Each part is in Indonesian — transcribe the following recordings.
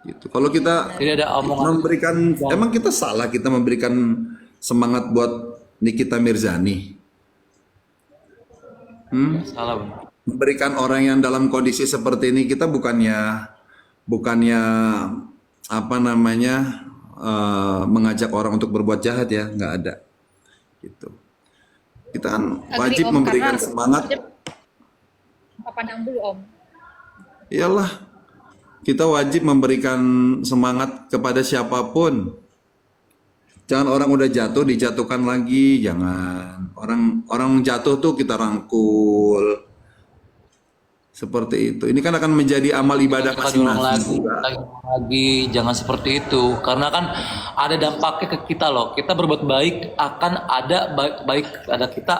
Gitu. Kalau kita Jadi ada omongan memberikan, yang emang kita salah kita memberikan semangat buat Nikita Mirzani, salah bang. memberikan orang yang dalam kondisi seperti ini, kita bukannya apa namanya mengajak orang untuk berbuat jahat ya, nggak ada. Gitu. Kita kan Agree wajib Om, karena memberikan semangat. apa pandang dulu Om. Iyalah, kita wajib memberikan semangat kepada siapapun. Jangan orang udah jatuh dijatuhkan lagi, jangan. Orang jatuh tuh kita rangkul. Seperti itu. Ini kan akan menjadi amal ibadah Suka diulang masing-masing lagi, juga. lagi, jangan seperti itu. Karena kan ada dampaknya ke kita loh. Kita berbuat baik akan ada baik ada kita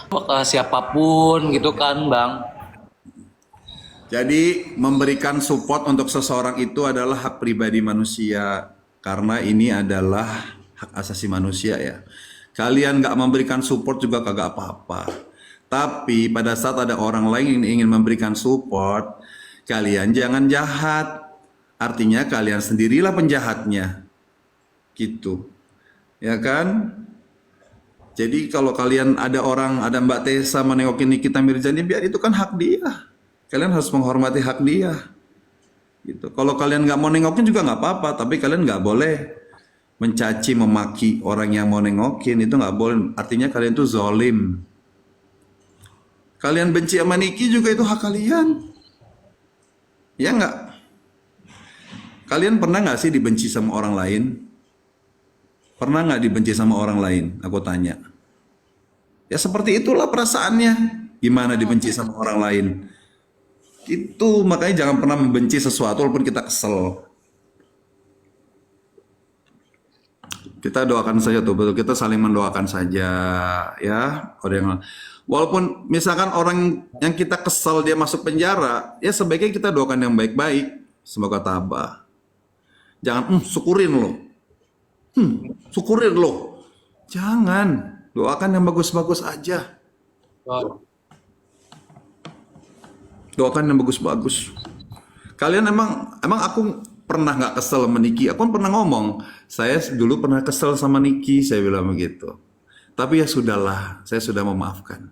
ke siapapun gitu kan bang. Jadi memberikan support untuk seseorang itu adalah hak pribadi manusia. Karena ini adalah hak asasi manusia ya. Kalian nggak memberikan support juga kagak apa-apa. Tapi pada saat ada orang lain yang ingin memberikan support, kalian jangan jahat. Artinya kalian sendirilah penjahatnya. Gitu. Ya kan? Jadi kalau kalian ada Mbak Tessa menengokin Nikita Mirzani, biar itu kan hak dia. Kalian harus menghormati hak dia. Gitu. Kalau kalian nggak mau nengokin juga nggak apa-apa, tapi kalian nggak boleh mencaci, memaki orang yang mau nengokin, itu nggak boleh. Artinya kalian tuh zolim. Kalian benci sama Niki juga itu hak kalian. Ya nggak? Kalian pernah nggak sih dibenci sama orang lain? Pernah nggak dibenci sama orang lain? Aku tanya. Ya seperti itulah perasaannya. Gimana dibenci sama orang lain? Itu makanya jangan pernah membenci sesuatu walaupun kita kesel. Kita doakan saja tuh, betul, kita saling mendoakan saja ya. Walaupun misalkan orang yang kita kesel dia masuk penjara, ya sebaiknya kita doakan yang baik-baik. Semoga tabah. Jangan syukurin loh. Syukurin loh. Jangan. Doakan yang bagus-bagus aja. Doakan yang bagus-bagus. Kalian emang aku pernah nggak kesel sama Niki? Aku kan pernah ngomong, saya dulu pernah kesel sama Niki, saya bilang begitu. Tapi ya sudahlah, saya sudah memaafkan.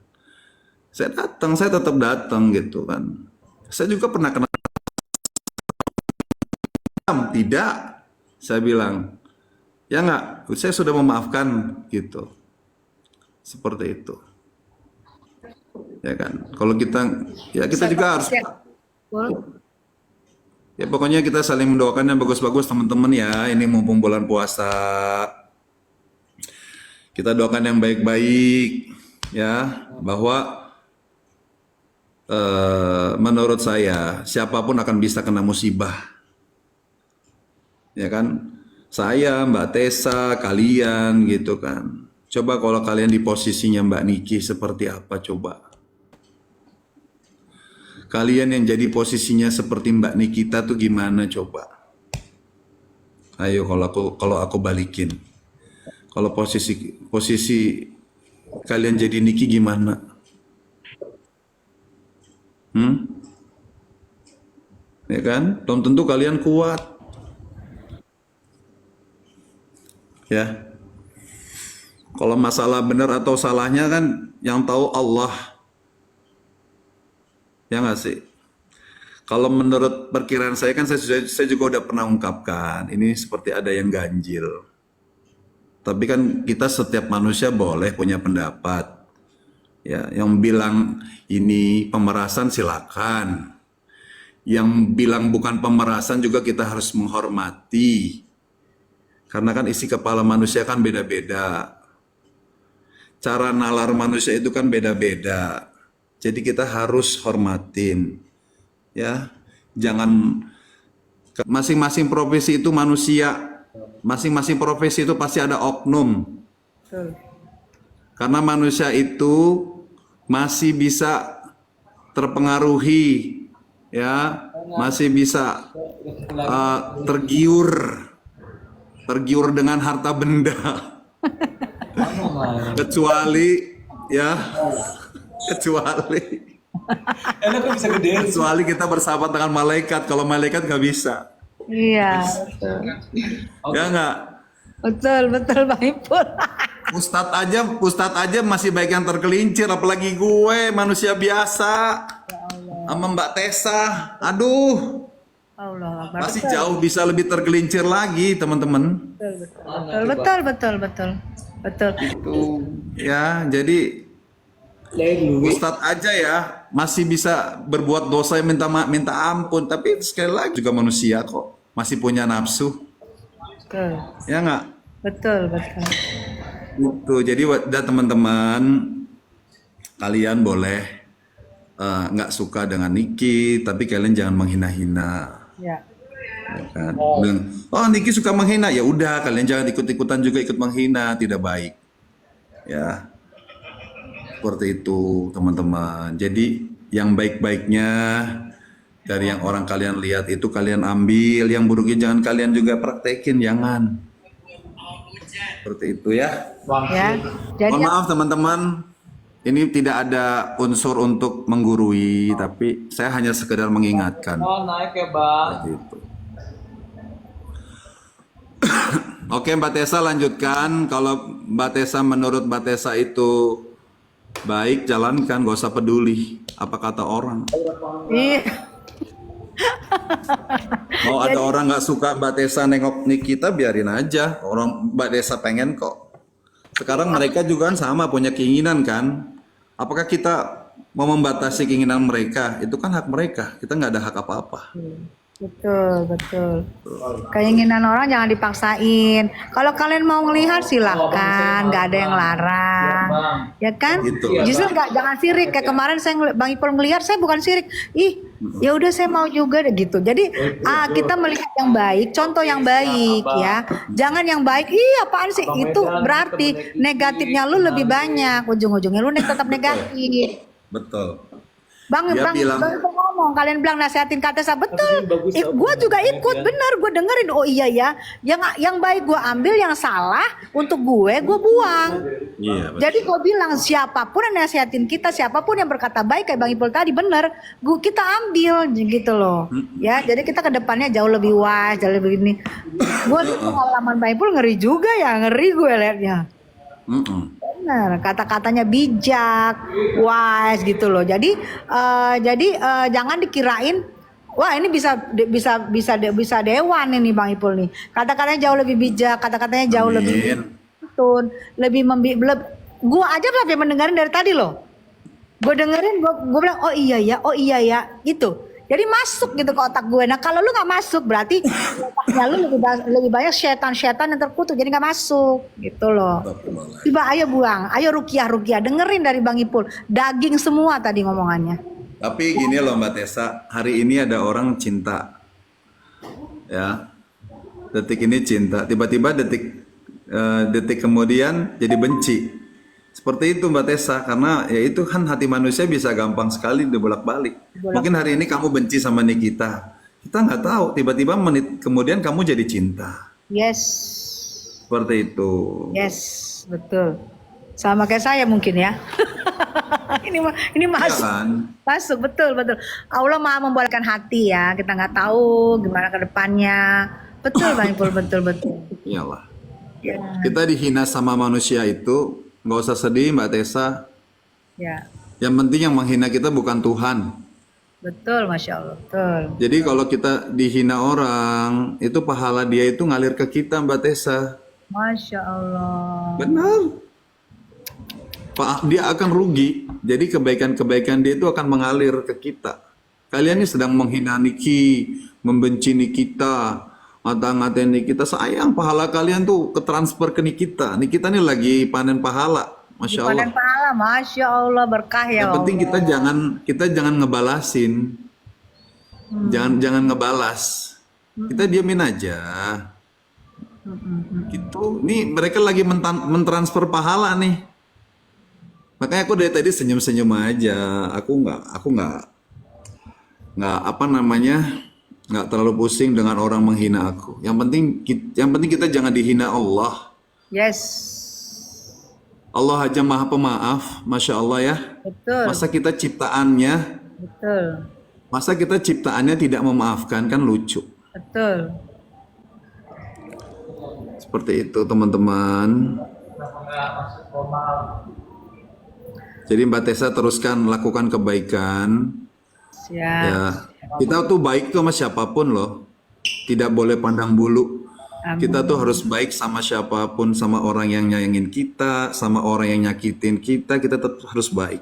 Saya tetap datang gitu kan. Saya juga pernah kena tidak, saya bilang, ya nggak, saya sudah memaafkan gitu. Seperti itu. Ya kan, kalau kita, ya kita juga harus, ya pokoknya kita saling mendoakan yang bagus-bagus teman-teman ya. Ini mumpung bulan puasa, kita doakan yang baik-baik ya, bahwa menurut saya siapapun akan bisa kena musibah, ya kan? Saya, Mbak Tessa, kalian gitu kan. Coba kalau kalian di posisinya Mbak Niki seperti apa coba? Kalian yang jadi posisinya seperti Mbak Nikita tuh gimana coba? Ayo kalau aku balikin. Kalau posisi kalian jadi Niki gimana? Ya kan? Belum tentu kalian kuat. Ya. Kalau masalah benar atau salahnya kan yang tahu Allah. Ya nggak sih? Kalau menurut perkiraan saya kan saya juga udah pernah ungkapkan, ini seperti ada yang ganjil. Tapi kan kita setiap manusia boleh punya pendapat. Ya, yang bilang ini pemerasan silakan. Yang bilang bukan pemerasan juga kita harus menghormati. Karena kan isi kepala manusia kan beda-beda. Cara nalar manusia itu kan beda-beda. Jadi kita harus hormatin. Ya, jangan, masing-masing profesi itu manusia, masing-masing profesi itu pasti ada oknum. Karena manusia itu masih bisa terpengaruhi, ya, masih bisa tergiur dengan harta benda, kecuali ya, kecuali kita bersahabat dengan malaikat. Kalau malaikat nggak bisa. Iya, betul. Ya nggak? Betul, betul Bang Ipul. Ustadz aja masih baik yang tergelincir, apalagi gue manusia biasa sama Mbak Tessa. Aduh, Allah Akbar. masih jauh bisa lebih tergelincir lagi, teman-teman. Betul, betul, betul, betul. Betul. Itu ya, jadi Ustadz aja ya masih bisa berbuat dosa yang minta ampun, tapi sekali lagi juga manusia kok, masih punya nafsu, Betul. ya nggak? Betul, betul. Itu jadi dan teman-teman, kalian boleh nggak suka dengan Niki, tapi kalian jangan menghina-hina. Ya. Ya kan? Bilang, oh Niki suka menghina, ya udah kalian jangan ikut-ikutan juga ikut menghina, tidak baik. Ya, seperti itu teman-teman. Jadi yang baik-baiknya dari yang orang kalian lihat itu kalian ambil, yang buruknya jangan kalian juga praktekin, jangan. Seperti itu ya. Ya. Jadi Mohon maaf teman-teman, ini tidak ada unsur untuk menggurui, tapi saya hanya sekedar mengingatkan. Oh naik ya bang. Seperti itu. Oke Mbak Tessa lanjutkan. Kalau Mbak Tessa menurut Mbak Tessa itu baik, jalankan, gak usah peduli apa kata orang. iya. Mau ada orang nggak suka Mbak Tessa nengok Nikita, biarin aja. Orang Mbak Tessa pengen kok. Sekarang mereka juga kan sama punya keinginan kan. Apakah kita mau membatasi keinginan mereka? Itu kan hak mereka. Kita nggak ada hak apa-apa. Betul, betul. Keinginan orang jangan dipaksain. Kalau kalian mau ngelihat silahkan, nggak ada yang larang, ya kan? Gitu. Justru nggak, jangan sirik. Kayak kemarin saya Bang Ipul ngelihat, saya bukan sirik. Ih, ya udah saya mau juga deh gitu. Jadi kita melihat yang baik, contoh yang baik ya. Jangan yang baik. Ih, apaan sih? Itu berarti negatifnya lu lebih banyak. Ujung-ujungnya lu tetap negatif. Betul. Bang, Dia Bang, bilang- Bang Ipul ngomong, kalian bilang nasihatin Kak Tessa, betul. Gue juga ikut, bener, gue dengerin. Oh iya ya, yang baik gue ambil, yang salah untuk gue buang. Iya. Betul. Jadi gue bilang siapapun yang nasihatin kita, siapapun yang berkata baik kayak Bang Ipul tadi, bener, kita ambil gitu loh. Ya, jadi kita ke depannya jauh lebih wise, jauh lebih ini. Gue pengalaman Bang Ipul ngeri juga ya, ngeri gue liatnya. Benar, kata-katanya bijak, wise gitu loh. Jadi jangan dikirain wah ini bisa dewan ini Bang Ipul nih. Kata-katanya jauh lebih bijak, kata-katanya jauh Amin. lebih tun, lebih gua aja sampai mendengarin dari tadi loh. Gue dengerin, gue bilang oh iya ya gitu. Jadi masuk gitu ke otak gue. Nah kalau lu nggak masuk berarti otaknya lu lebih banyak setan-setan yang terkutuk, jadi nggak masuk gitu loh. Coba ayo buang, ayo rukiah dengerin dari Bang Ipul. Daging semua tadi ngomongannya. Tapi gini loh Mbak Tessa, hari ini ada orang cinta, ya, detik ini cinta, tiba-tiba detik kemudian jadi benci. Seperti itu Mbak Tessa, karena ya itu kan hati manusia bisa gampang sekali dibolak-balik. Mungkin hari ini kamu benci sama Nikita, kita nggak tahu, tiba-tiba menit kemudian kamu jadi cinta. Yes, Seperti itu. yes, betul. Sama kayak saya mungkin ya. ini masuk. Iya kan? Masuk, betul. Allah Maha membolehkan hati ya. Kita nggak tahu gimana ke depannya. Betul Bang Ipul, betul. Iyalah. Ya. Kita dihina sama manusia itu nggak usah sedih Mbak Tessa. Ya, Yang penting yang menghina kita bukan Tuhan. betul, Masya Allah, betul. Jadi kalau kita dihina orang, itu pahala dia itu ngalir ke kita Mbak Tessa. Masya Allah. Benar. Dia akan rugi. Jadi kebaikan-kebaikan dia itu akan mengalir ke kita. Kalian ini sedang menghina Niki, membenci Nikita, ngata-ngatain Nikita. Sayang pahala kalian tuh ketransfer ke Nikita. Nikita ini lagi panen pahala. Masya Allah. Panen pahala, Masya Allah, berkah ya Yang penting Allah. kita jangan ngebalasin. Jangan ngebalas. Kita diamin aja. Gitu. Nih mereka lagi mentransfer pahala nih. Makanya aku dari tadi senyum-senyum aja. Aku nggak apa namanya, nggak terlalu pusing dengan orang menghina aku. Yang penting kita jangan dihina Allah. Yes, Allah aja maha pemaaf, masya Allah ya. betul, Masa kita ciptaannya betul. tidak memaafkan, kan lucu. Betul. Seperti itu teman-teman. Jadi Mbak Tessa teruskan lakukan kebaikan. Siap. Ya, kita tuh baik tuh sama siapapun loh. Tidak boleh pandang bulu. Amin. Kita tuh harus baik sama siapapun, sama orang yang nyayangin kita, sama orang yang nyakitin kita tetap harus baik.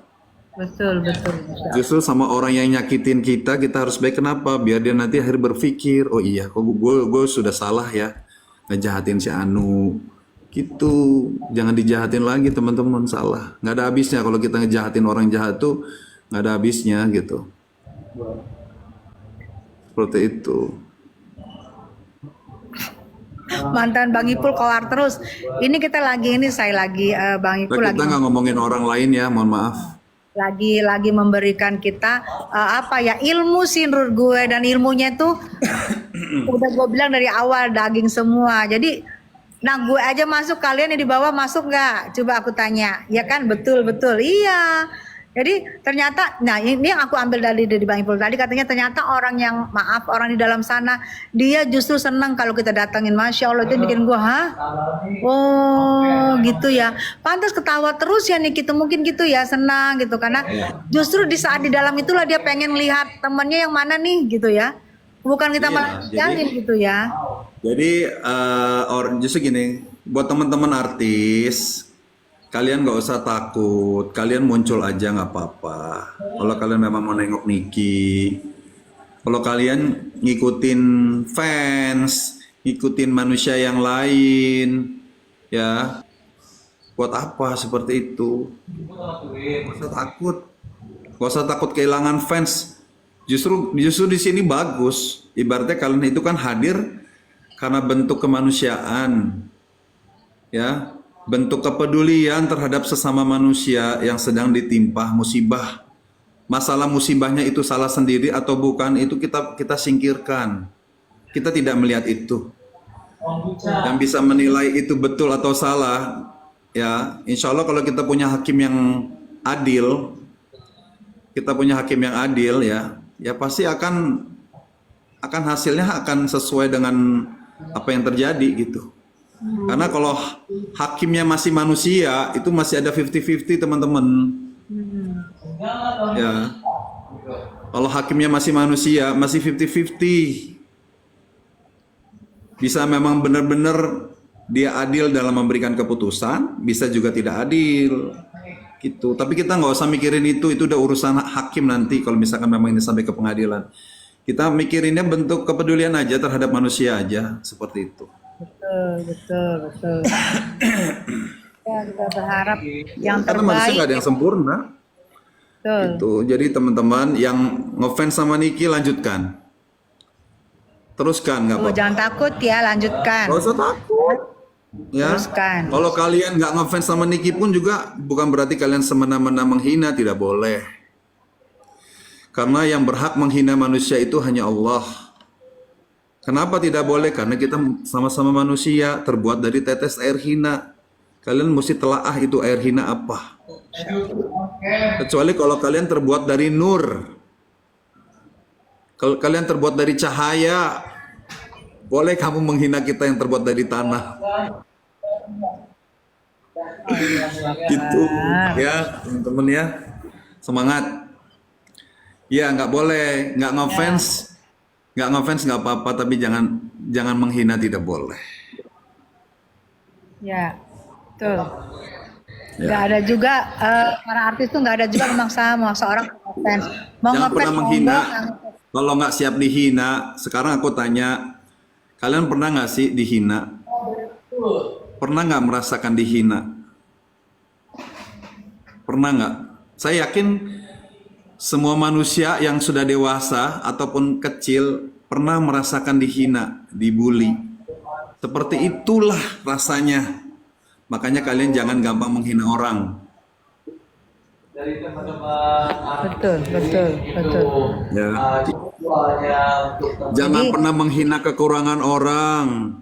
Betul, betul. Masya Justru sama orang yang nyakitin kita harus baik. Kenapa? Biar dia nanti akhir berpikir, oh iya, kok gue sudah salah ya ngejahatin si Anu. Gitu, jangan dijahatin lagi teman-teman, salah. Nggak ada habisnya kalau kita ngejahatin orang jahat tuh, nggak ada habisnya gitu. Seperti itu. Mantan Bang Ipul keluar terus. Ini kita lagi Bang Nah, Ipul lagi kita nggak ngomongin orang lain ya, mohon maaf. lagi memberikan kita ilmu sih menurut gue, dan ilmunya tuh udah gue bilang dari awal daging semua. Jadi gue aja masuk, kalian yang di bawah masuk nggak? Coba aku tanya, ya kan? Betul iya. Jadi ternyata, ini yang aku ambil dari Bang Ipul tadi, katanya ternyata orang di dalam sana dia justru senang kalau kita datangin. Masya Allah, itu bikin gue oh gitu ya, pantas ketawa terus ya nih gitu, mungkin gitu ya, senang gitu, karena justru di saat di dalam itulah dia pengen lihat temennya yang mana nih gitu ya, bukan kita malah tinggalin gitu ya. Jadi justru gini, buat teman-teman artis, kalian nggak usah takut, kalian muncul aja nggak apa-apa. Kalau kalian memang mau nengok Niki, kalau kalian ngikutin fans, ngikutin manusia yang lain, ya, buat apa seperti itu? Gak usah takut kehilangan fans. Justru di sini bagus. Ibaratnya kalian itu kan hadir karena bentuk kemanusiaan, ya. Bentuk kepedulian terhadap sesama manusia yang sedang ditimpa musibah. Masalah musibahnya itu salah sendiri atau bukan, itu kita singkirkan. Kita tidak melihat itu. Yang bisa menilai itu betul atau salah, ya insya Allah kalau kita punya hakim yang adil, ya pasti akan hasilnya akan sesuai dengan apa yang terjadi gitu. Karena kalau hakimnya masih manusia, itu masih ada 50-50 teman-teman. Ya. Kalau hakimnya masih manusia, masih 50-50. Bisa memang benar-benar dia adil dalam memberikan keputusan, bisa juga tidak adil. Gitu. Tapi kita nggak usah mikirin itu udah urusan hakim nanti kalau misalkan memang ini sampai ke pengadilan. Kita mikirinnya bentuk kepedulian aja terhadap manusia aja, seperti itu. Betul. Ya, kita berharap yang Karena manusia terbaik. nggak ada yang sempurna. Betul. Gitu. Jadi teman-teman yang ngefans sama Niki lanjutkan. Teruskan, nggak apa-apa. Jangan takut ya, lanjutkan. Nggak usah takut. Ya. Teruskan. Kalau kalian nggak ngefans sama Niki pun juga bukan berarti kalian semena-mena menghina, tidak boleh. Karena yang berhak menghina manusia itu hanya Allah. Kenapa tidak boleh? Karena kita sama-sama manusia, terbuat dari tetes air hina. Kalian mesti telaah itu air hina apa. Kecuali kalau kalian terbuat dari nur. Kalau kalian terbuat dari cahaya, boleh kamu menghina kita yang terbuat dari tanah. Gitu ya teman-teman ya. Semangat. Ya nggak boleh, nggak ngefans nggak apa-apa, tapi jangan menghina, tidak boleh. Ya, betul. Ya. Nggak ada juga para artis tuh nggak ada juga memaksa orang ngefans. Mau Jangan ngefans pernah mau menghina. enggak. Kalau nggak siap dihina, sekarang aku tanya, kalian pernah nggak sih dihina? Pernah nggak merasakan dihina? Pernah nggak? Saya yakin semua manusia yang sudah dewasa ataupun kecil pernah merasakan dihina, dibully. Seperti itulah rasanya. Makanya kalian jangan gampang menghina orang. Dari teman-teman Betul. Ya. Jangan pernah menghina kekurangan orang.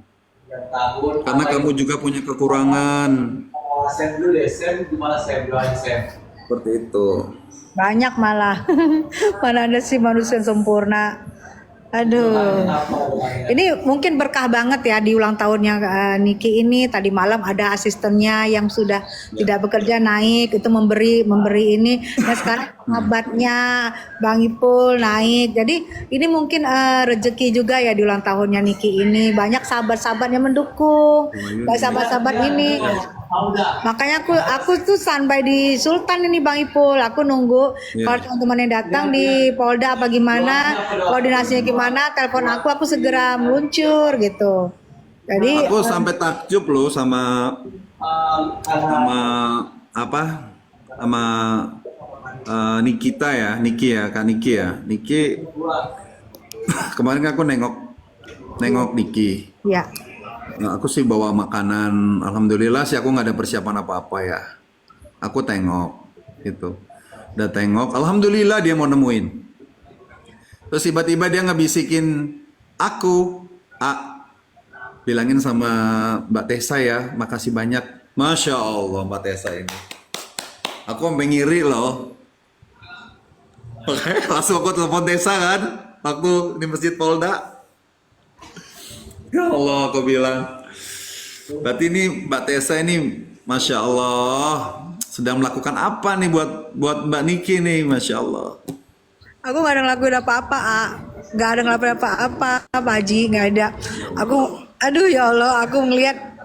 Karena kamu juga punya kekurangan. Sem dulu deh, Sem gimana Sem? Doain Sem. Seperti itu. Banyak malah. Mana ada sih manusia yang sempurna. Aduh, ini mungkin berkah banget ya di ulang tahunnya Niki ini. Tadi malam ada asistennya yang sudah tidak bekerja naik, itu memberi ini. Nah sekarang sahabatnya Bang Ipul naik. Jadi ini mungkin rezeki juga ya di ulang tahunnya Niki ini. Banyak sahabat-sahabat yang mendukung, banyak sahabat-sahabat ini. Makanya aku tuh standby di Sultan ini Bang Ipul. Aku nunggu kalau teman-teman yang datang di Polda apa gimana, koordinasinya gimana, telepon aku segera meluncur gitu. Jadi Aku sampai takjub loh sama apa? Sama Nikita ya, Niki ya, Kak Niki ya. Niki kemarin aku nengok Niki. ya. Nah, aku sih bawa makanan, alhamdulillah sih aku nggak ada persiapan apa-apa ya. Aku tengok, gitu. Udah tengok, alhamdulillah dia mau nemuin. Terus tiba-tiba dia ngebisikin aku, bilangin sama Mbak Tessa ya, makasih banyak. Masya Allah Mbak Tessa ini. Aku sampai ngiri loh. Oke, langsung aku telepon Tessa kan, waktu di Masjid Polda. Ya Allah, aku bilang. Berarti ini Mbak Tessa ini, Masya Allah, sedang melakukan apa nih buat Mbak Niki nih, Masya Allah. Aku nggak ada ngelakuin apa-apa, nggak ada ngelakuin apa-apa, Pak Haji, nggak ada. Aduh ya Allah, aku ngelihat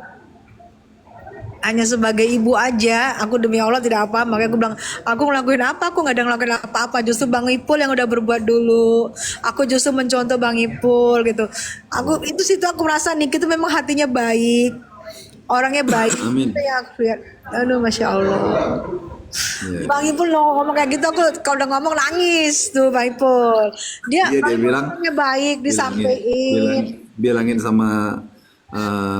hanya sebagai ibu aja. Aku demi Allah tidak apa. Makanya aku bilang, aku ngelakuin apa? Aku nggak ada ngelakuin apa-apa. Justru Bang Ipul yang udah berbuat dulu. Aku justru mencontoh Bang Ipul gitu. Aku situ aku merasa Niki itu memang hatinya baik, orangnya baik. Amin. Itu yang aku lihat. Aduh, Masya Allah. Iya. Bang Ipul loh ngomong kayak gitu, aku kalau udah ngomong nangis tuh Bang Ipul. Dia Bilang orangnya baik, disampaikan. bilangin sama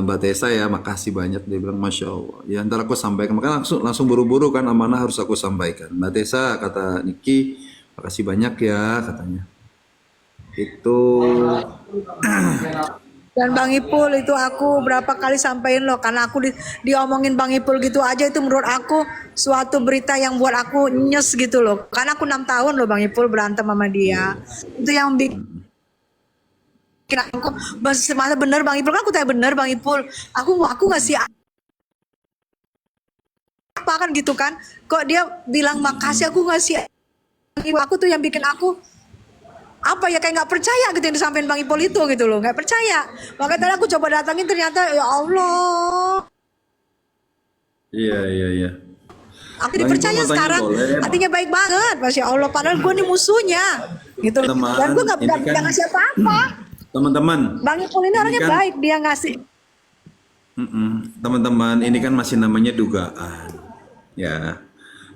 Mbak Tessa ya, makasih banyak. Dia bilang Masya Allah. Ya ntar aku sampaikan, makanya langsung buru-buru kan, amanah harus aku sampaikan. Mbak Tessa, kata Niki, makasih banyak ya katanya. Itu Dan Bang Ipul itu aku berapa kali sampein loh, karena aku diomongin Bang Ipul gitu aja, itu menurut aku suatu berita yang buat aku nyes gitu loh. Karena aku 6 tahun loh Bang Ipul berantem sama dia. Itu yang bikin aku masa bener Bang Ipul, kan aku tanya bener Bang Ipul, aku ngasih apa kan gitu kan, kok dia bilang makasih, aku ngasih. Aku tuh yang bikin aku apa ya, kayak nggak percaya gitu yang disampaikan Bang Ipul itu gitu loh, nggak percaya. Makanya tadi aku coba datangin, ternyata ya Allah, iya. aku Bang dipercaya Ipul mau tanya sekarang, boleh? hatinya baik banget, Masya Allah. Padahal gue nih musuhnya gitu loh. Teman, Dan gue ini kan- nggak ngasih apa-apa. Teman-teman, Bang Ipul ini orangnya kan- baik, dia ngasih. teman-teman, ini kan masih namanya dugaan, ya,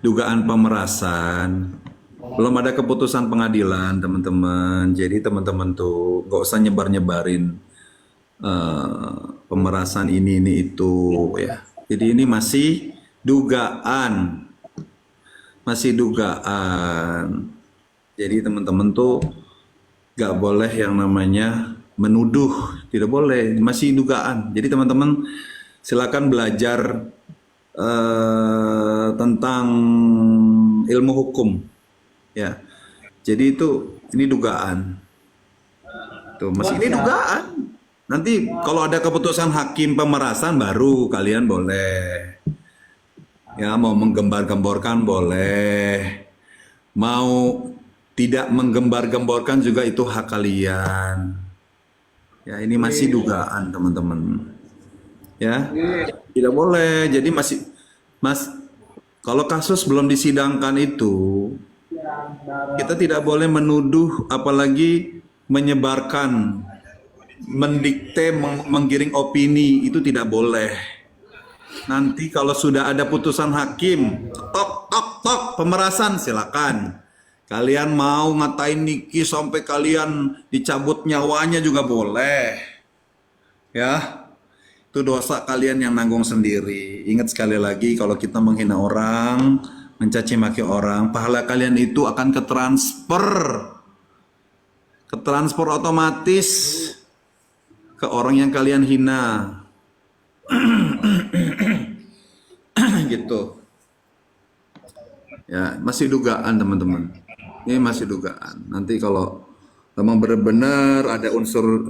dugaan pemerasan. Belum ada keputusan pengadilan, teman-teman. Jadi teman-teman tuh gak usah nyebar-nyebarin pemerasan ini itu, ya. Jadi ini masih dugaan, Jadi teman-teman tuh gak boleh yang namanya menuduh, tidak boleh, masih dugaan. Jadi teman-teman silakan belajar tentang ilmu hukum, ya. Jadi ini dugaan. Tuh, masih ini dugaan. Nanti kalau ada keputusan hakim pemerasan baru kalian boleh. Ya, mau menggembar-gemborkan boleh. Mau tidak menggembar-gemborkan juga itu hak kalian. Ya, ini masih dugaan, teman-teman. Ya. Tidak boleh. Jadi kalau kasus belum disidangkan itu, kita tidak boleh menuduh, apalagi menyebarkan, mendikte, menggiring opini, itu tidak boleh. Nanti kalau sudah ada putusan hakim, tok, pemerasan, silakan. Kalian mau ngatain Niki sampai kalian dicabut nyawanya juga boleh. Ya, itu dosa kalian yang nanggung sendiri. Ingat sekali lagi, kalau kita menghina orang, mencaci maki orang, pahala kalian itu akan ketransfer otomatis ke orang yang kalian hina. Gitu. Ya, masih dugaan, teman-teman. Ini masih dugaan. Nanti kalau memang benar-benar ada unsur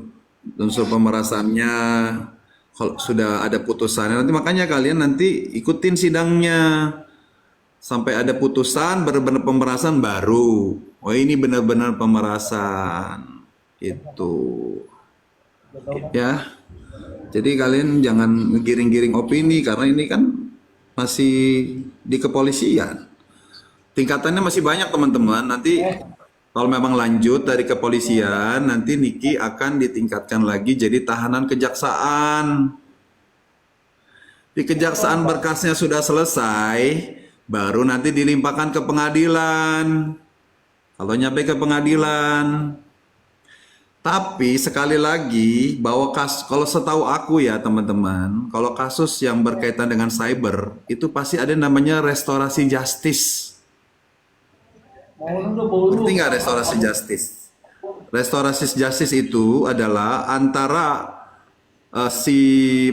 pemerasannya, kalau sudah ada putusannya, nanti makanya kalian nanti ikutin sidangnya sampai ada putusan benar-benar pemerasan baru. Oh ini benar-benar pemerasan itu, ya. Jadi kalian jangan giring-giring opini karena ini kan masih di kepolisian. Tingkatannya masih banyak teman-teman. Nanti kalau memang lanjut dari kepolisian, nanti Niki akan ditingkatkan lagi jadi tahanan kejaksaan. Di kejaksaan berkasnya sudah selesai, baru nanti dilimpahkan ke pengadilan. Kalau nyampe ke pengadilan. Tapi sekali lagi bahwa kalau setahu aku ya teman-teman, kalau kasus yang berkaitan dengan cyber itu pasti ada namanya restorasi justice. Ngerti nggak restorasi justice? Restorasi justice itu adalah antara si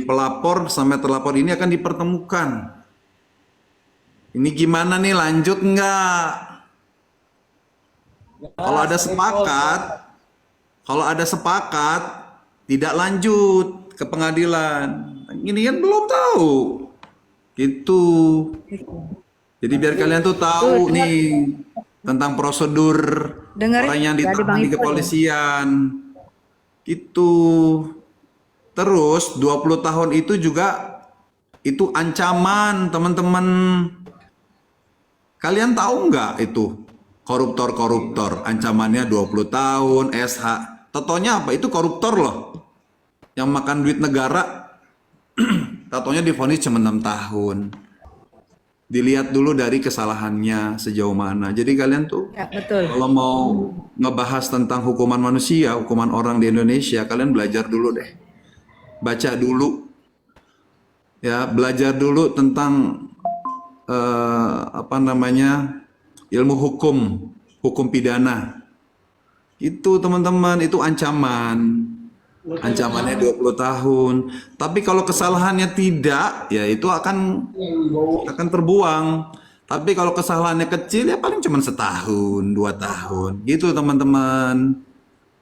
pelapor sama terlapor ini akan dipertemukan. Ini gimana nih, lanjut nggak? Kalau ada sepakat, tidak lanjut ke pengadilan. Ini kan belum tahu. Gitu. Jadi biar kalian tuh tahu nih tentang prosedur Dengerin orang yang dari ditahan Bang di Ipul. kepolisian. Gitu. Terus 20 tahun itu juga itu ancaman, teman-teman. Kalian tahu nggak itu? Koruptor-koruptor ancamannya 20 tahun, SH. Tatonya apa? Itu koruptor loh. Yang makan duit negara. Tatonya divonis cuma 6 tahun. Dilihat dulu dari kesalahannya sejauh mana. Jadi kalian tuh Ya, betul. kalau mau ngebahas tentang hukuman manusia, hukuman orang di Indonesia, kalian belajar dulu deh. Baca dulu. Ya, belajar dulu tentang ilmu hukum pidana. Itu teman-teman, itu ancaman. Ancamannya 20 tahun. Tapi kalau kesalahannya tidak, ya itu akan terbuang. Tapi kalau kesalahannya kecil, ya paling cuma setahun, 2 tahun. Gitu teman-teman.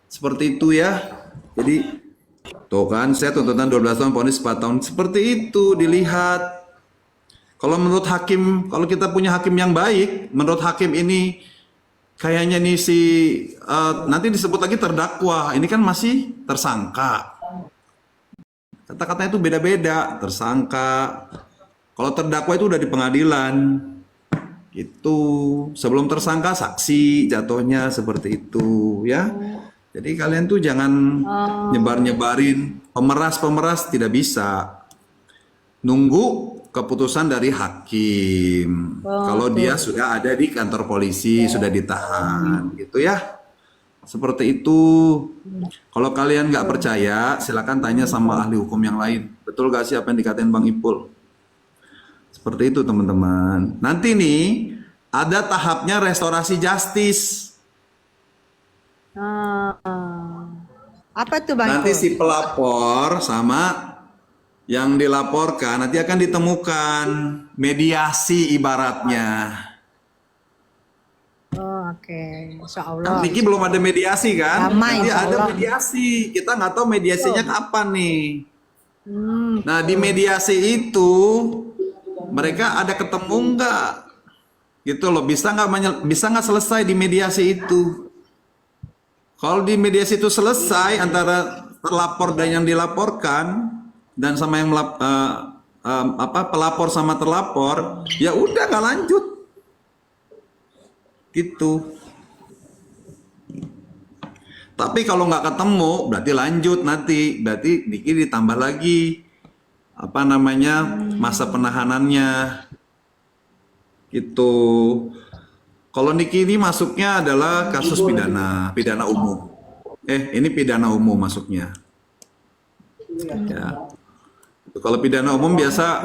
Seperti itu ya. Jadi, tuh kan, saya tuntutan 12 tahun, vonis 4 tahun. Seperti itu, dilihat. Kalau menurut hakim, kalau kita punya hakim yang baik, menurut hakim ini kayaknya nih nanti disebut lagi terdakwa, ini kan masih tersangka. Kata-katanya itu beda-beda, tersangka. Kalau terdakwa itu udah di pengadilan. Itu sebelum tersangka saksi, jatuhnya seperti itu ya. Jadi kalian tuh jangan nyebar-nyebarin pemeras tidak bisa. Nunggu keputusan dari hakim. Kalau dia sudah ada di kantor polisi, sudah ditahan, gitu ya. Seperti itu. Kalau kalian nggak percaya, silakan tanya sama ahli hukum yang lain. Betul gak sih apa yang dikatain Bang Ipul? Seperti itu teman-teman. Nanti nih ada tahapnya restorasi justice. Apa tuh Bang Nanti Ipul? si pelapor sama yang dilaporkan nanti akan ditemukan mediasi ibaratnya. Oh, oke. Insya Allah. Niki belum ada mediasi kan? Damai, Nanti insya ada Allah. mediasi. Kita nggak tahu mediasinya kapan nih. Nah di mediasi itu mereka ada ketemu nggak? Gitu loh. Bisa nggak selesai di mediasi itu? Kalau di mediasi itu selesai antara terlapor dan yang dilaporkan dan sama yang pelapor sama terlapor, ya udah nggak lanjut. Gitu. Tapi kalau nggak ketemu, berarti lanjut nanti. Berarti Niki ditambah lagi masa penahanannya. Gitu. Kalau Niki ini masuknya adalah kasus pidana umum. Ini pidana umum masuknya. Ya. Kalau pidana umum biasa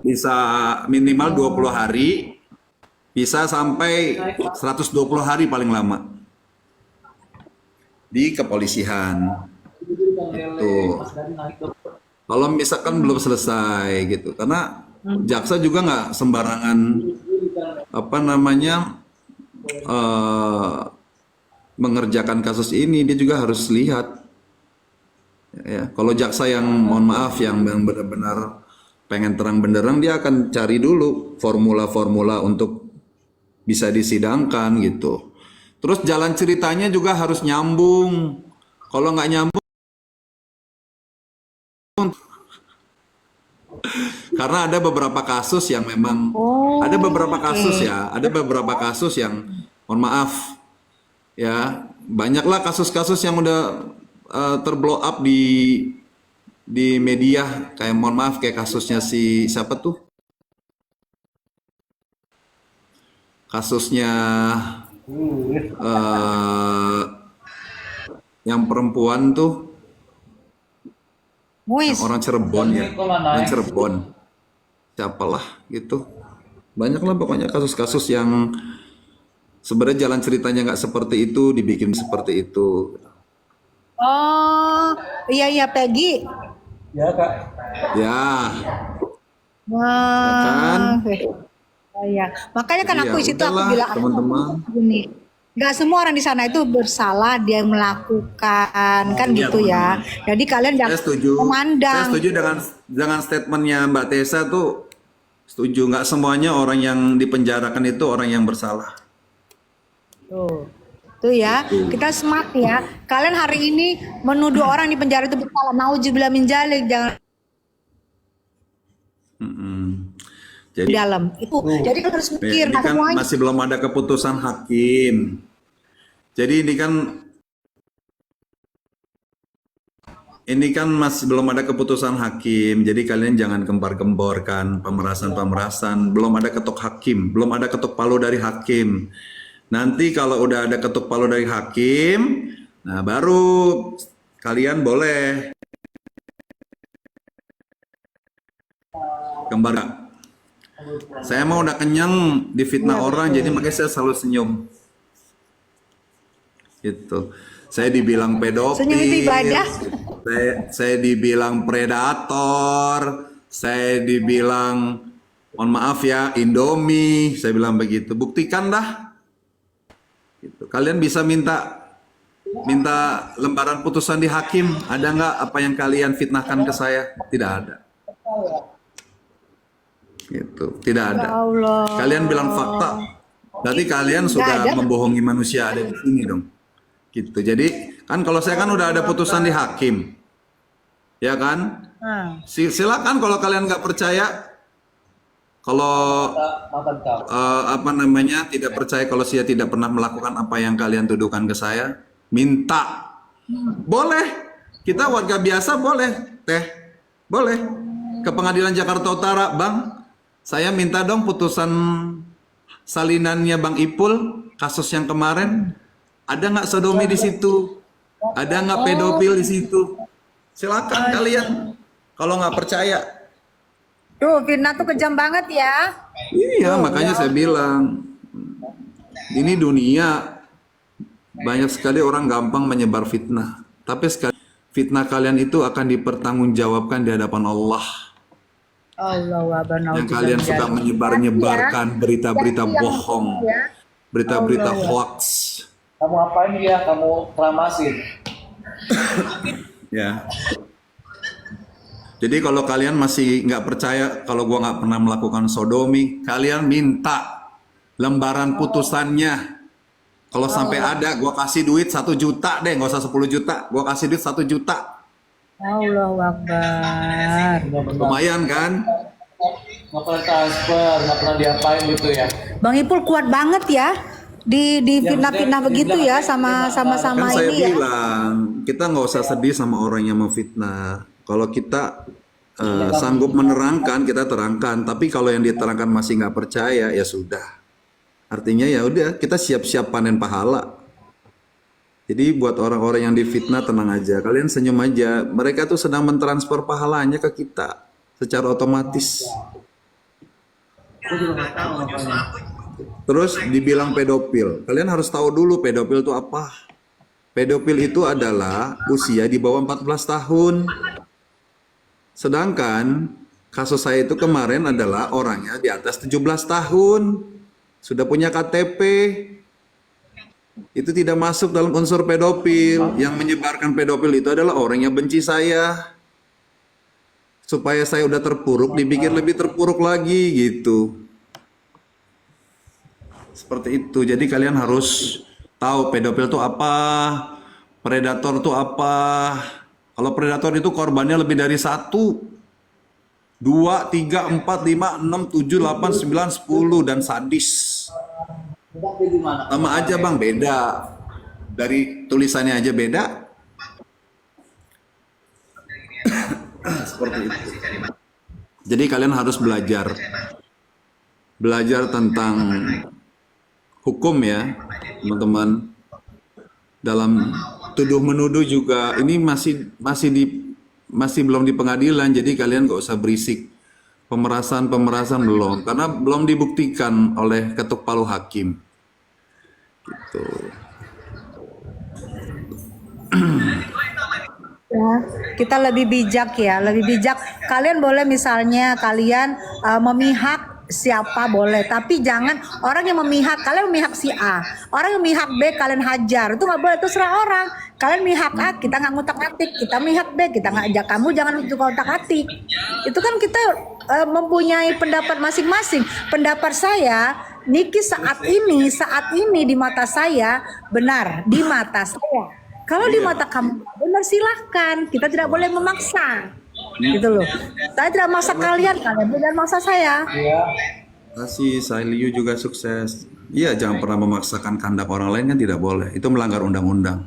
bisa minimal 20 hari, bisa sampai 120 hari paling lama di kepolisian. Itu. Kalau misalkan belum selesai gitu, karena jaksa juga nggak sembarangan mengerjakan kasus ini dia juga harus lihat. Ya, kalau jaksa yang mohon maaf yang benar-benar pengen terang benderang dia akan cari dulu formula-formula untuk bisa disidangkan gitu. Terus jalan ceritanya juga harus nyambung. Kalau nggak nyambung, karena ada beberapa kasus yang memang ada beberapa kasus ya, ada beberapa kasus yang mohon maaf ya, banyaklah kasus-kasus yang udah terblow up di media kayak mohon maaf kayak kasusnya si siapa tuh? Kasusnya eh, yang perempuan tuh Muis. orang Cirebon ya, orang Cirebon. Siapalah gitu. Banyaklah pokoknya kasus-kasus yang sebenarnya jalan ceritanya nggak seperti itu dibikin seperti itu. Oh, iya Peggy. Ya kak. Ya, Wah. kan? Oh, iya. Makanya kan Jadi aku ya di situ aku udahlah, bilang teman-teman. gini, nggak semua orang di sana itu bersalah dia yang melakukan kan Iya, gitu ya. Jadi kalian jangan Saya setuju. Saya memandang. setuju dengan statementnya Mbak Tessa tuh. Setuju, nggak semuanya orang yang dipenjarakan itu orang yang bersalah. Tuh ya, kita smart ya. Kalian hari ini menuduh orang di penjara itu bersalah. Nauzubillah min dzalik, jangan Mm-mm. di Jadi dalam. Itu. Jadi kalian harus mikir ini kan semuanya. masih belum ada keputusan hakim. Jadi ini kan masih belum ada keputusan hakim. Jadi kalian jangan gembar-gemborkan pemerasan-pemerasan. Belum ada ketok hakim, belum ada ketok palu dari hakim. Nanti kalau udah ada ketuk palu dari hakim, nah baru kalian boleh gembar. Saya mau udah kenyang difitnah orang, jadi makanya saya selalu senyum. Gitu. Saya dibilang pedofil, Senyum itu ibadah. saya dibilang predator, saya dibilang, mohon maaf ya, Indomie, saya bilang begitu. Buktikan dah. Gitu. Kalian bisa minta lembaran putusan di hakim. Ada nggak apa yang kalian fitnahkan ke saya? Tidak ada. Gitu. Tidak ada. Ya Allah. Kalian bilang fakta. Berarti kalian sudah ada. membohongi manusia ada di sini dong. Gitu. Jadi kan kalau saya kan udah ada putusan di hakim. Ya kan? Silakan kalau kalian nggak percaya. Kalau apa namanya tidak percaya kalau saya tidak pernah melakukan apa yang kalian tuduhkan ke saya, minta. Boleh. Kita warga biasa boleh, Teh. Boleh. Ke Pengadilan Jakarta Utara, Bang. Saya minta dong putusan salinannya Bang Ipul, kasus yang kemarin. Ada nggak sodomi di situ? Ada nggak pedofil di situ? Silakan kalian. Kalau nggak percaya. Tuh, fitnah tuh kejam banget ya. Iya, makanya saya bilang ini dunia banyak sekali orang gampang menyebar fitnah. Tapi sekali fitnah kalian itu akan dipertanggungjawabkan di hadapan Allah. Yang kalian suka menyebar-nyebarkan berita-berita bohong, berita-berita hoax. Kamu apain dia? Kamu keramasin. Ya. Jadi kalau kalian masih nggak percaya kalau gua nggak pernah melakukan sodomi, kalian minta lembaran putusannya. Kalau sampai ada, gua kasih duit 1 juta deh, nggak usah 10 juta. Gua kasih duit 1 juta. Allahu Akbar. Lumayan kan? Nggak pernah transfer, nggak pernah diapain gitu ya. Bang Ipul kuat banget ya di fitnah-fitnah begitu ya sama Kan saya ini ya. bilang, kita nggak usah sedih sama orang yang memfitnah. Kalau kita sanggup menerangkan, kita terangkan. Tapi kalau yang diterangkan masih nggak percaya, ya sudah. Artinya ya udah, kita siap-siap panen pahala. Jadi buat orang-orang yang difitnah tenang aja, kalian senyum aja. Mereka tuh sedang mentransfer pahalanya ke kita secara otomatis. Terus dibilang pedofil. Kalian harus tahu dulu pedofil itu apa. Pedofil itu adalah usia di bawah 14 tahun. Sedangkan kasus saya itu kemarin adalah orangnya di atas 17 tahun. Sudah punya KTP. Itu tidak masuk dalam unsur pedofil. Yang menyebarkan pedofil itu adalah orang yang benci saya. Supaya saya udah terpuruk, dibikin lebih terpuruk lagi gitu. Seperti itu. Jadi kalian harus tahu pedofil itu apa, predator itu apa. Kalau predator itu korbannya lebih dari 1, 2, 3, 4, 5, 6, 7, 8, 9, 10 dan sadis. Sama aja bang, beda. Dari tulisannya aja beda. Seperti itu. Jadi kalian harus belajar tentang hukum ya, teman-teman. Dalam tuduh menuduh juga ini masih belum di pengadilan, jadi kalian nggak usah berisik. Pemerasan belum, karena belum dibuktikan oleh ketuk palu hakim. Gitu. Ya, kita lebih bijak ya, lebih bijak. Kalian boleh misalnya kalian memihak siapa boleh, tapi jangan orang yang memihak, kalian memihak si A, orang yang memihak B kalian hajar, itu nggak boleh, itu serah orang. Kalian memihak A, kita nggak ngutak-atik, kita memihak B, kita nggak ajak, kamu jangan juga utak-atik. Itu kan kita mempunyai pendapat masing-masing. Pendapat saya, Niki saat ini di mata saya benar, di mata saya. Kalau di mata kamu benar silahkan, kita tidak boleh memaksa, gitu loh. Saya tidak maksa kalian jangan maksa saya. Kasih Sailiu juga sukses. Iya, jangan pernah memaksakan kehendak orang lain kan tidak boleh. Itu melanggar undang-undang.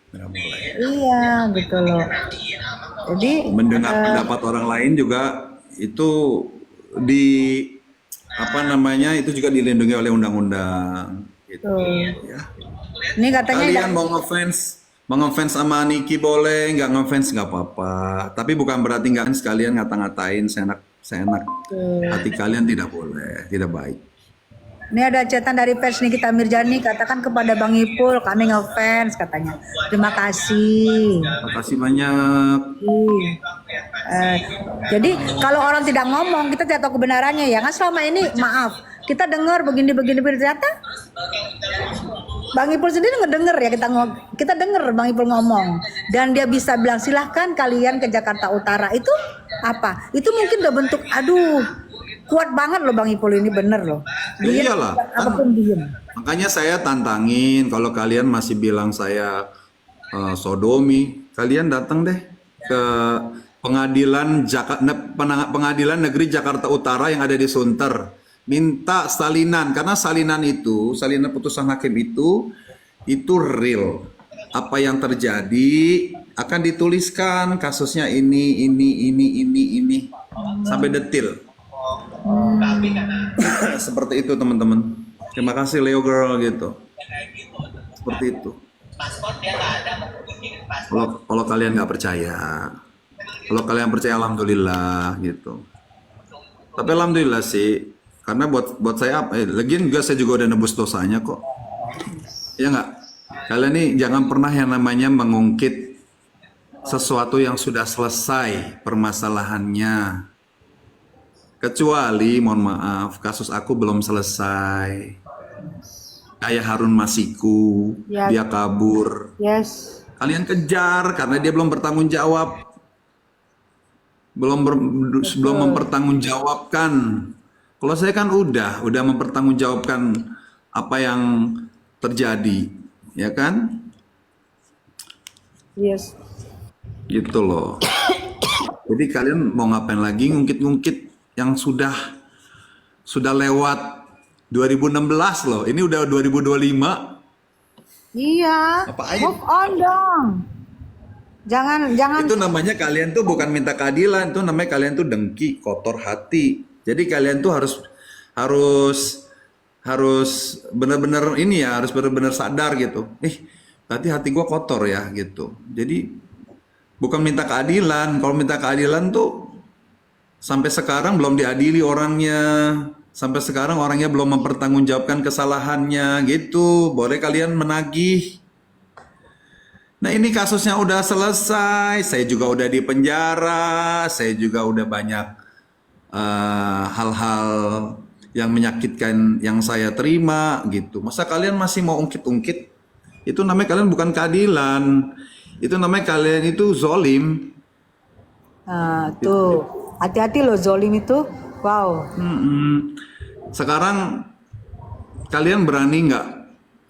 Tidak boleh. Iya, gitu loh. Jadi Mendengar pendapat orang lain juga itu itu juga dilindungi oleh undang-undang. Gitu. Ya. ini katanya Kalian mau ngefans sama Niki boleh, nggak ngefans nggak apa-apa. Tapi bukan berarti nggak sekalian ngata-ngatain seenak hati kalian, tidak boleh, tidak baik. ini ada catatan dari pers Nikita Mirjani, katakan kepada Bang Ipul kami ngefans katanya. Terima kasih. Terima kasih banyak. Jadi kalau orang tidak ngomong kita tidak tahu kebenarannya ya kan, selama ini maaf kita dengar begini ternyata Bang Ipul sendiri ngedenger ya, kita denger Bang Ipul ngomong dan dia bisa bilang silahkan kalian ke Jakarta Utara. Itu apa? Itu mungkin udah bentuk kuat banget loh Bang Ipul ini, bener loh. Dia Iyalah. apapun diem. Makanya saya tantangin, kalau kalian masih bilang saya sodomi, kalian datang deh ke pengadilan pengadilan negeri Jakarta Utara yang ada di Sunter. Minta salinan, karena salinan putusan hakim itu real. Apa yang terjadi akan dituliskan kasusnya ini sampai detil. Seperti itu teman-teman. Terima kasih Leo Girl gitu. Seperti itu. Kalau kalian nggak percaya, kalau kalian percaya alhamdulillah gitu. Tapi alhamdulillah sih. Karena buat saya lagian juga saya juga udah nebus dosanya kok. Ya nggak? Kalian nih jangan pernah yang namanya mengungkit sesuatu yang sudah selesai permasalahannya. Kecuali mohon maaf, kasus aku belum selesai. Kayak Harun Masiku, Ya. dia kabur. Yes. Kalian kejar karena dia belum bertanggung jawab. Belum mempertanggungjawabkan. Kalau saya kan udah mempertanggungjawabkan apa yang terjadi, ya kan? Yes. Gitu loh. Jadi kalian mau ngapain lagi ngungkit-ngungkit yang sudah lewat 2016 loh. Ini udah 2025. Iya. Ngapain? Move on dong. Jangan. Itu namanya kalian tuh bukan minta keadilan, itu namanya kalian tuh dengki, kotor hati. Jadi kalian tuh harus benar-benar ini ya, harus benar-benar sadar gitu. Berarti hati gua kotor ya gitu. Jadi bukan minta keadilan. Kalau minta keadilan tuh sampai sekarang belum diadili orangnya. Sampai sekarang orangnya belum mempertanggungjawabkan kesalahannya gitu. Boleh kalian menagih. Nah ini kasusnya udah selesai. Saya juga udah di penjara. Saya juga udah banyak hal-hal yang menyakitkan yang saya terima gitu. Masa kalian masih mau ungkit-ungkit? Itu namanya kalian bukan keadilan. Itu namanya kalian itu zolim. Nah, tuh. Hati-hati loh zolim itu. Wow. Sekarang kalian berani nggak?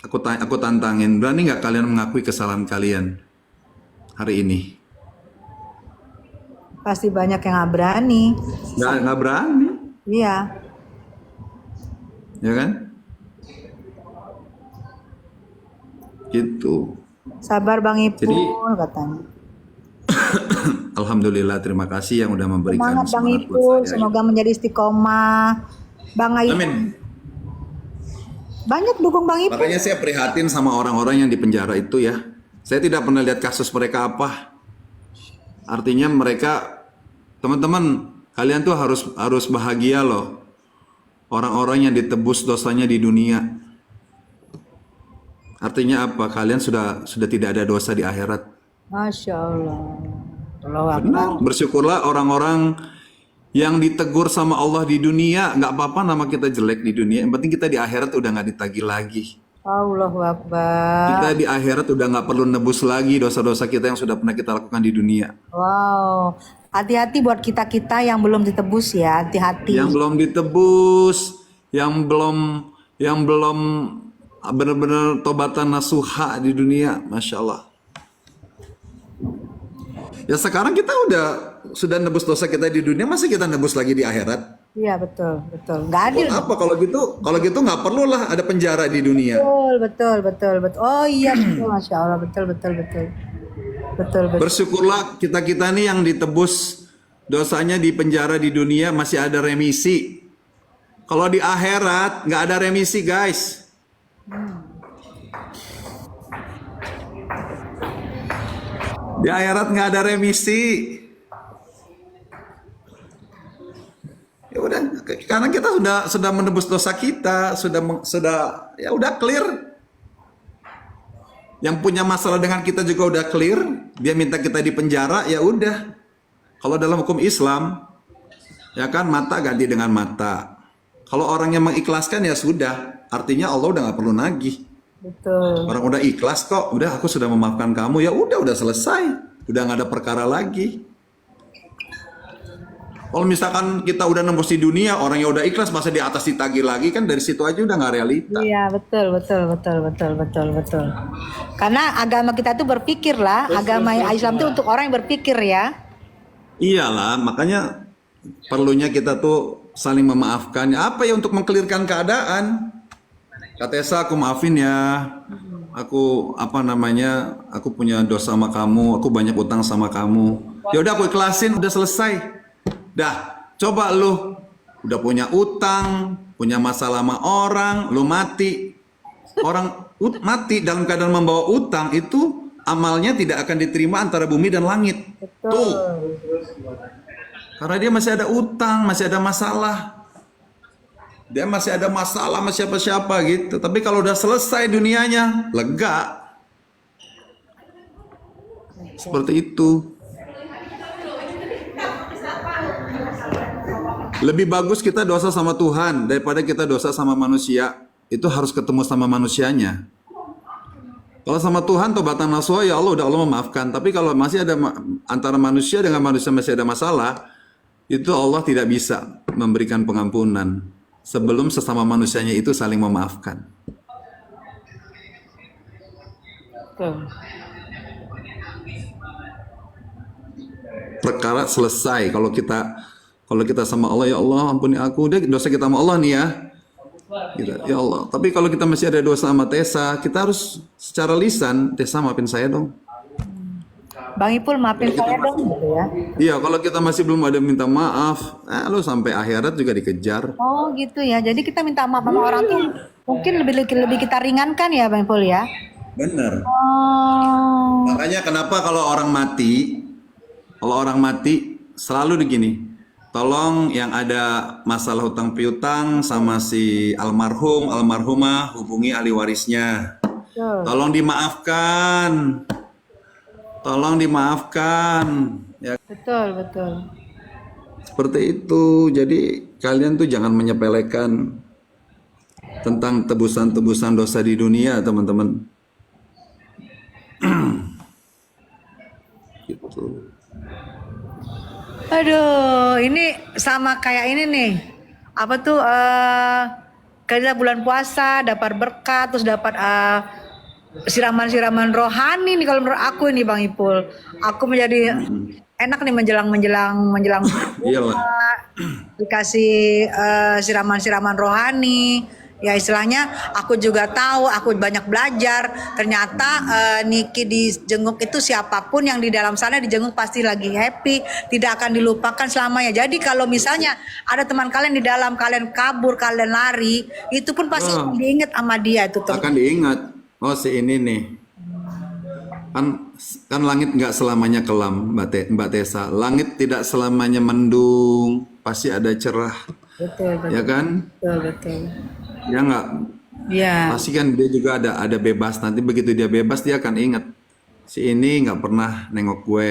Aku tantangin. Berani nggak kalian mengakui kesalahan kalian hari ini? Pasti banyak yang nggak berani. Nggak berani, Iya. ya kan? Gitu. Sabar Bang Ipul Jadi- katanya. Alhamdulillah, terima kasih yang udah memberikan Semangat Bang semangat Ipul, buat saya. semoga menjadi istiqomah. Bang Ipul. Amin. Banyak dukung Bang Ipul. Makanya saya prihatin sama orang-orang yang di penjara itu ya. Saya tidak pernah lihat kasus mereka apa. Artinya mereka, teman-teman, kalian tuh harus bahagia loh. Orang-orang yang ditebus dosanya di dunia. Artinya apa? Kalian sudah tidak ada dosa di akhirat. Masya Allah. Allahu Akbar. Benar. Bersyukurlah orang-orang yang ditegur sama Allah di dunia. Nggak apa-apa nama kita jelek di dunia. Yang penting kita di akhirat udah nggak ditagih lagi. Allahu Akbar. Kita di akhirat udah nggak perlu nebus lagi dosa-dosa kita yang sudah pernah kita lakukan di dunia. Wow. Hati-hati buat kita-kita yang belum ditebus ya. Hati-hati. Yang belum ditebus, yang belum benar-benar tobatan nasuha di dunia, masya Allah. Ya sekarang kita sudah nebus dosa kita di dunia, masa kita nebus lagi di akhirat? Iya betul, betul. Nggak adil. Apa kalau gitu nggak perlulah ada penjara di dunia. Betul. Oh iya betul, Masya Allah. Betul. Bersyukurlah kita nih yang ditebus dosanya di penjara di dunia masih ada remisi. Kalau di akhirat nggak ada remisi guys. Di akhirat nggak ada remisi. Ya udah, karena kita sudah menebus dosa kita, sudah ya udah clear. Yang punya masalah dengan kita juga udah clear. Dia minta kita di penjara, ya udah. Kalau dalam hukum Islam, ya kan mata ganti dengan mata. Kalau orang yang mengikhlaskan ya sudah. Artinya Allah udah nggak perlu nagih. Betul. Orang udah ikhlas kok, udah aku sudah memaafkan kamu, ya udah selesai, udah nggak ada perkara lagi. Kalau misalkan kita udah nembus di dunia, orang yang udah ikhlas masa di atas ditagih lagi, kan dari situ aja udah nggak realita. Iya betul. Karena agama kita tuh berpikir lah, agama Islam tuh untuk orang yang berpikir ya. Iyalah, makanya perlunya kita tuh saling memaafkan. Apa ya untuk mengkelirkan keadaan? Kak Tessa, aku maafin ya. Aku aku punya dosa sama kamu, aku banyak utang sama kamu. Ya udah aku ikhlasin, udah selesai. Dah, coba lu udah punya utang, punya masalah sama orang, lu mati. Orang mati dalam keadaan membawa utang itu amalnya tidak akan diterima antara bumi dan langit. Betul. Tuh. Karena dia masih ada utang, masih ada masalah. Dia masih ada masalah sama siapa-siapa gitu. Tapi kalau udah selesai dunianya, lega. Seperti itu. Lebih bagus kita dosa sama Tuhan daripada kita dosa sama manusia. Itu harus ketemu sama manusianya. Kalau sama Tuhan tobatan nasuha, ya Allah udah Allah memaafkan. Tapi kalau masih ada antara manusia dengan manusia masih ada masalah, itu Allah tidak bisa memberikan pengampunan sebelum sesama manusianya itu saling memaafkan. Betul. Perkara selesai kalau kita sama Allah, ya Allah ampuni aku, udah dosa kita sama Allah nih ya. Gitu, ya Allah. Tapi kalau kita masih ada dosa sama Tessa, kita harus secara lisan, Tessa maafin saya dong. Bang Ipul maafin saya dong gitu ya. Iya, kalau kita masih belum ada minta maaf, lu sampai akhirat juga dikejar. Oh gitu ya. Jadi kita minta maaf sama orang tuh mungkin lebih kita ringankan ya Bang Ipul ya. Bener. Oh. Makanya kenapa kalau orang mati selalu begini. Tolong yang ada masalah hutang piutang sama si almarhum, almarhumah hubungi ahli warisnya. Betul. Tolong dimaafkan. Ya, Betul. seperti itu. Jadi kalian tuh jangan menyepelekan tentang tebusan-tebusan dosa di dunia, teman-teman. Gitu. Aduh, ini sama kayak ini nih. Apa tuh kita bulan puasa dapat berkat, terus dapat siraman-siraman rohani nih kalau menurut aku ini Bang Ipul. Aku menjadi enak nih menjelang Iyalah. dikasih siraman-siraman rohani. Ya istilahnya aku juga tahu, aku banyak belajar. Ternyata Niki dijenguk itu siapapun yang di dalam sana dijenguk pasti lagi happy, tidak akan dilupakan selamanya. Jadi kalau misalnya ada teman kalian di dalam, kalian kabur, kalian lari, itu pun pasti akan diingat sama dia itu. Akan diingat. Oh si ini nih. Kan langit nggak selamanya kelam, Mbak Tessa. Langit tidak selamanya mendung, pasti ada cerah. Betul, Ya kan? betul. Ya nggak? Ya, Pasti kan dia juga ada bebas. Nanti begitu dia bebas dia akan ingat. Si ini nggak pernah nengok gue.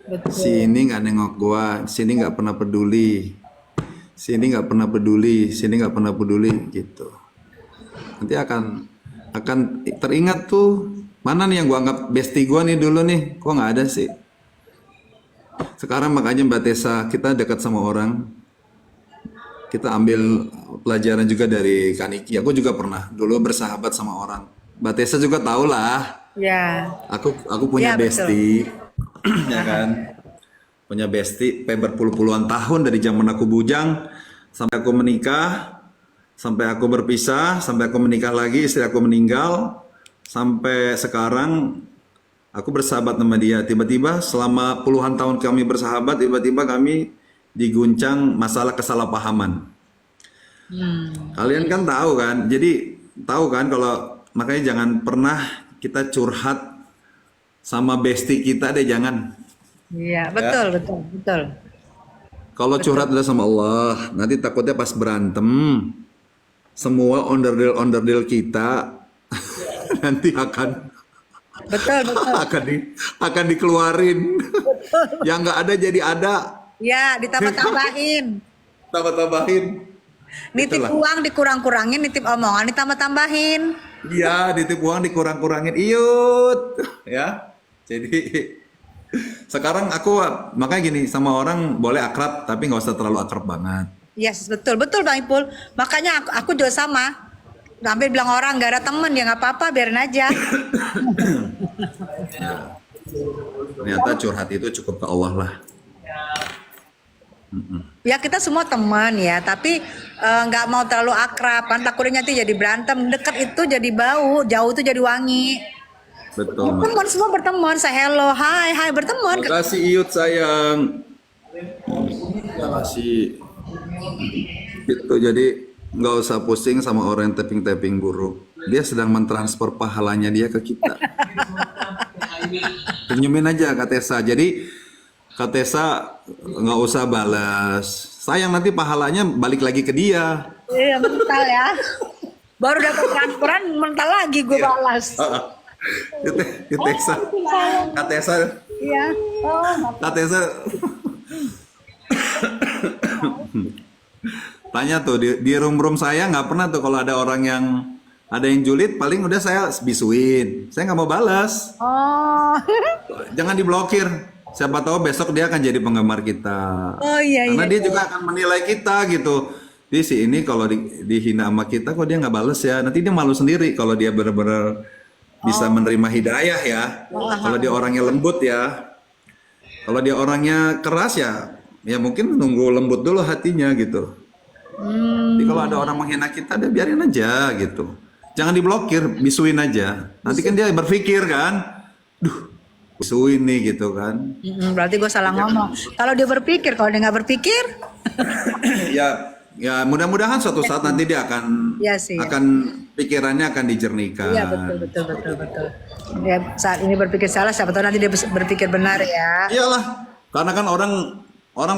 betul. Si ini nggak nengok gue. Si ini nggak pernah peduli. Si ini nggak pernah peduli. Si ini nggak pernah peduli gitu. Nanti akan teringat tuh. Mana nih yang gue anggap bestie gue nih dulu nih. Kok nggak ada sih? Sekarang makanya Mbak Tessa kita dekat sama orang. Kita ambil pelajaran juga dari Kaniki. Aku juga pernah dulu bersahabat sama orang. Mbak Tessa juga tahu lah. Ya, Aku punya Ya, betul. bestie, ya kan? Punya bestie berpuluh-puluhan tahun dari zaman aku bujang sampai aku menikah, sampai aku berpisah, sampai aku menikah lagi, istri aku meninggal, sampai sekarang aku bersahabat sama dia. Tiba-tiba selama puluhan tahun kami bersahabat, tiba-tiba kami diguncang masalah kesalahpahaman. Kalian kan tahu kan, jadi tahu kan kalau makanya jangan pernah kita curhat sama bestie kita deh, jangan. iya, betul. Kalau curhat udah sama Allah, nanti takutnya pas berantem semua onderdil kita nanti Betul. akan dikeluarin. Yang nggak ada jadi ada, Ya, ditambah-tambahin. tambah-tambahin. Nitip Itulah. uang dikurang-kurangin, nitip omongan ditambah-tambahin. Iya, ditip uang dikurang-kurangin, iyut, ya. Jadi sekarang aku makanya gini sama orang boleh akrab tapi nggak usah terlalu akrab banget. Yes, betul Bang Ipul. Makanya aku juga sama. Hampir bilang orang gak ada temen ya nggak apa-apa, biarin aja. Ternyata curhat itu cukup ke Allah lah. Ya kita semua teman ya, tapi nggak mau terlalu akrab kan takutnya nanti jadi berantem. Dekat itu jadi bau, jauh itu jadi wangi. Betul, Mak. Berteman semua berteman, saya hello, hai berteman. Terima kasih Iyut sayang. Terima kasih. Gitu, jadi nggak usah pusing sama orang yang tapping-tapping buruk. Dia sedang mentransfer pahalanya dia ke kita. Senyumin aja Kak Tessa. Jadi Kak Tessa nggak usah balas. Sayang nanti pahalanya balik lagi ke dia. Iya mental ya. Baru dapat transferan mental lagi gue balas. Kak Tessa. Kak Tessa. Iya. Oh, Kak Tessa. Tanya tuh di room saya nggak pernah tuh kalau ada orang yang ada yang julid paling udah saya bisuin. Saya nggak mau balas. oh. Jangan diblokir. Siapa tahu besok dia akan jadi penggemar kita. Oh iya Karena iya. dia juga akan menilai kita gitu. Di si ini kalau dihina sama kita kok dia nggak bales ya. Nanti dia malu sendiri kalau dia benar-benar bisa menerima hidayah ya. Kalau dia orangnya lembut ya. Kalau dia orangnya keras ya mungkin nunggu lembut dulu hatinya gitu. Jadi kalau ada orang menghina kita, dia biarin aja gitu. Jangan diblokir, bisuin aja. Nanti kan dia berpikir kan, duh, bisuin nih gitu kan. Berarti gue salah ngomong. Kalau dia berpikir, kalau dia nggak berpikir, ya mudah-mudahan suatu saat nanti dia akan Iya sih. pikirannya akan dijernihkan. iya betul. Dia saat ini berpikir salah, siapa tahu nanti dia berpikir benar ya. Iyalah, karena kan orang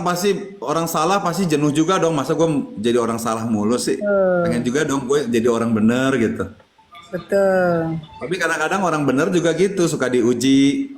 pasti orang salah pasti jenuh juga dong. Masa gue jadi orang salah mulu sih? Pengen juga dong gue jadi orang benar gitu. Betul. Tapi kadang-kadang orang benar juga gitu suka diuji.